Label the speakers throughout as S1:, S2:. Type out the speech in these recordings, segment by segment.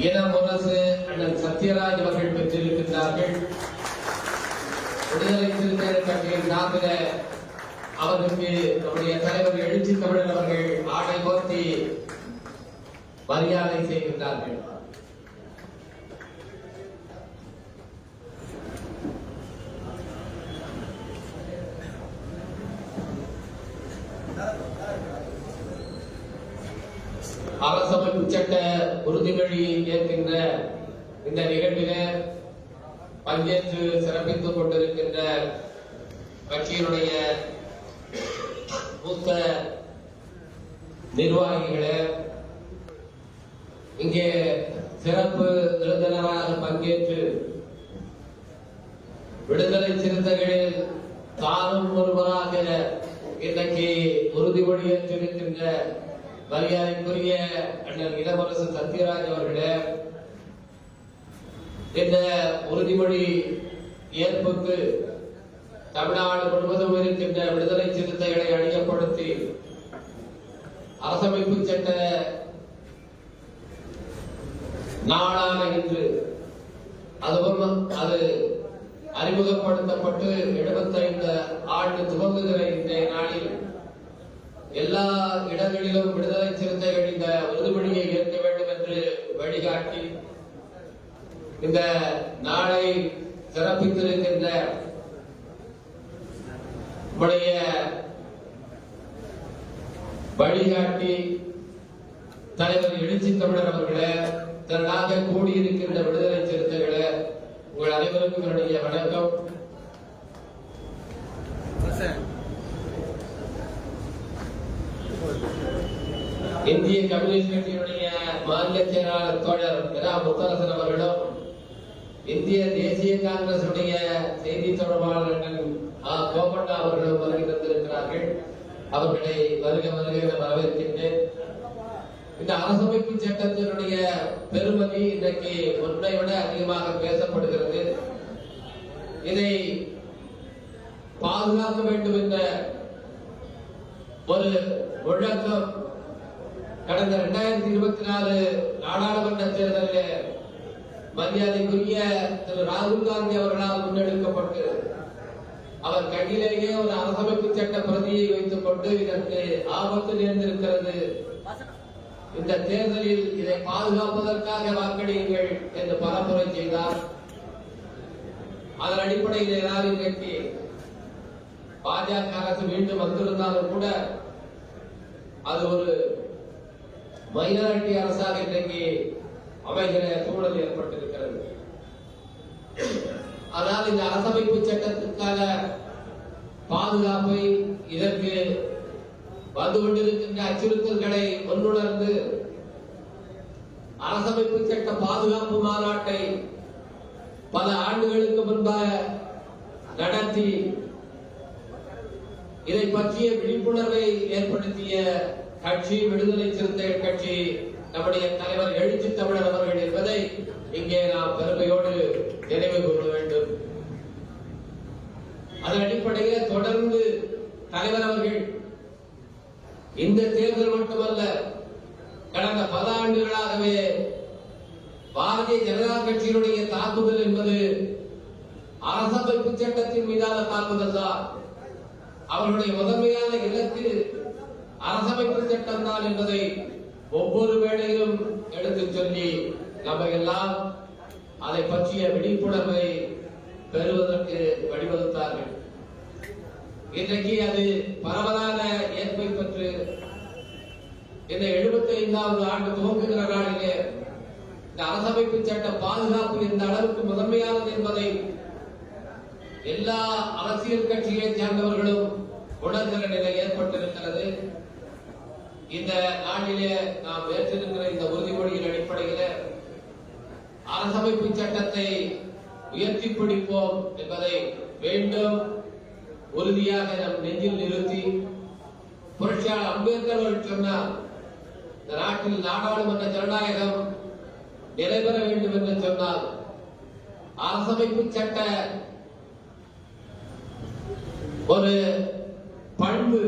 S1: இளமுரசு அண்ணன் சத்யராஜ் அவர்கள் பெற்றிருக்கின்றார்கள். விடுதலை சிறுத்தைகள் கட்சியின் சார்பில் அவருக்கு நம்முடைய தலைவர் எழுச்சி தமிழர் அவர்கள் ஆடை போர்த்தி மரியாதை செய்கின்றார்கள். அரசமைப்பு சட்ட உறுதிமொழி ஏற்கின்ற இந்த நிகழ்வில பங்கேற்று சிறப்பித்துக் கொண்டிருக்கின்ற கட்சியினுடைய மூத்த நிர்வாகிகளே, இங்கே சிறப்பு விருந்தினராக பங்கேற்று விடுதலை சிறுத்தைகளில் தானும் ஒருவராக இன்றைக்கு உறுதிமொழி ஏற்றிருக்கின்ற மரியாதைக்குரிய அண்ணன் இளவரசு சத்யராஜ் அவர்களே, இந்த உறுதிமொழி ஏற்புக்கு தமிழ்நாடு முழுவதும் இருக்கின்ற விடுதலை சிறுத்தைகளை அணியப்படுத்தி அரசமைப்பு சட்ட நாளான இன்று அதுவும் அது அறிமுகப்படுத்தப்பட்டு 75 ஆண்டு துவங்குகிற இந்த நாளில் எல்லா இடங்களிலும் விடுதலை சிறுத்தைகள் இந்த உறுதிமொழியை ஏற்க வேண்டும் என்று வழிகாட்டி இந்த நாளை சிறப்பித்திருக்கின்ற நம்முடைய வழிகாட்டி தலைவர் எழுச்சி தமிழர் அவர்களே, திரளாக கூடியிருக்கின்ற விடுதலை சிறுத்தைகளே, உங்கள் அனைவருக்கும் என்னுடைய வணக்கம். இந்திய கம்யூனிஸ்ட் கட்சியினுடைய மாநில செயலாளர் தோழர் முத்தரசன் அவர்களும், இந்திய தேசிய காங்கிரஸ் செய்தி தொடர்பாளர் கோபண்ணா அவர்களும் வருகை தந்திருக்கிறார்கள். அவர்களை வருக வருக என வரவேற்கின்றேன். இந்த அரசமைப்பு சட்டத்தினுடைய பெருமதி இன்றைக்கு ஒன்றை விட அதிகமாக பேசப்படுகிறது. இதை பாதுகாக்க வேண்டும் என்ற ஒரு முழக்கம் கடந்த 2024 நாடாளுமன்ற தேர்தலில் மரியாதைக்குரிய திரு ராகுல் காந்தி அவர்களால் முன்னெடுக்கப்பட்டு அவர் கையிலேயே ஒரு அரசமைப்பு சட்ட பிரதியை வைத்துக் கொண்டு இதற்கு ஆபத்து நேர்ந்திருக்கிறது, இந்த தேர்தலில் இதை பாதுகாப்பதற்காக வாக்களியுங்கள் என்று பரப்புரை செய்தார். அதன் அடிப்படையில் தான் இன்றைக்கு பாஜக அரசு மீண்டும் வந்திருந்தாலும் கூட அது ஒரு மைனாரிட்டி அரசாக இன்றைக்கு அமைகிற சூழல் ஏற்பட்டிருக்கிறது. ஆனால் இந்த அரசமைப்பு சட்டத்திற்கான பாதுகாப்பை, இதற்கு வந்து கொண்டிருக்கின்ற அச்சுறுத்தல்களை ஒன்றுணர்ந்து அரசமைப்பு சட்ட பாதுகாப்பு மாநாட்டை பல ஆண்டுகளுக்கு முன்பாக நடத்தி இதை பற்றிய விழிப்புணர்வை ஏற்படுத்திய கட்சி விடுதலை சிறுத்தைகள் கட்சி, நம்முடைய தலைவர் எழுச்சி தமிழர் அவர்கள் என்பதை இங்கே நாம் பெருமையோடு நினைவு கூற வேண்டும். அதன் அடிப்படையில் தொடர்ந்து தலைவர் அவர்கள் இந்த தேர்தல் மட்டுமல்ல, கடந்த 10 ஆண்டுகளாகவே பாரதிய ஜனதா கட்சியினுடைய தாக்குதல் என்பது அரசமைப்பு சட்டத்தின் மீதான தாக்குதல் தான். அவர்களுடைய முதன்மையான இலக்கு அரசமைப்பு சட்டம் தான் என்பதை ஒவ்வொரு வேளையிலும் எடுத்துச் சொல்லி நம்ம எல்லாம் அதை பற்றிய விழிப்புணர்வை பெறுவதற்கு வழிவகுத்தார்கள். இன்றைக்கு அது பரவலான ஏற்பை பெற்று இந்த 75வது ஆண்டு துவங்குகிற நாளிலே இந்த அரசமைப்பு சட்ட பாதுகாப்பு எந்த அளவுக்கு முதன்மையானது என்பதை எல்லா அரசியல் கட்சியை சேர்ந்தவர்களும் உணர்கிற நிலை ஏற்பட்டிருக்கிறது. இந்த நாளிலே நாம் ஏற்றிருக்கிற இந்த உறுதிமொழியின் அடிப்படையில் அரசமைப்பு சட்டத்தை உயர்த்தி பிடிப்போம் என்பதை மீண்டும் உறுதியாக நம் நெஞ்சில் நிறுத்தி, புரட்சியாளர் அம்பேத்கர் அவர்கள் சொன்னார், இந்த நாட்டில் நாடாளுமன்ற ஜனநாயகம் நிறைவேற வேண்டும் என்று சொன்னால் அரசமைப்பு சட்ட ஒரு பண்பு,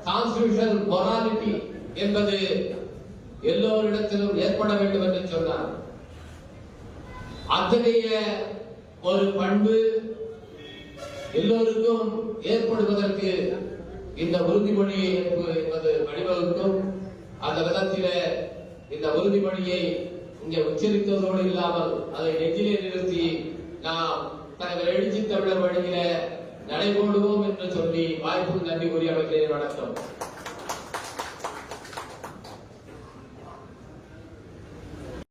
S1: கான்ஸ்டிடியூஷனல் மொராலிட்டி என்பது எல்லோரிடத்திலும் ஏற்பட வேண்டும் என்று சொன்னார். அத்தகைய ஒரு பண்பு எல்லோருக்கும் ஏற்படுவதற்கு இந்த உறுதிமொழி என்பது வழிவகுக்கும். அந்த விதத்திலே இந்த உறுதிமொழியை இங்கே உச்சரித்ததோடு இல்லாமல் அதை நெஞ்சிலே நிறுத்தி நாம் தலைவர் எழுச்சி தமிழர் வழியில நடைபோடுவோம் என்று சொல்லி வாய்ப்புக்கு நன்றி கூறி அமைக்கிறேன். வணக்கம்.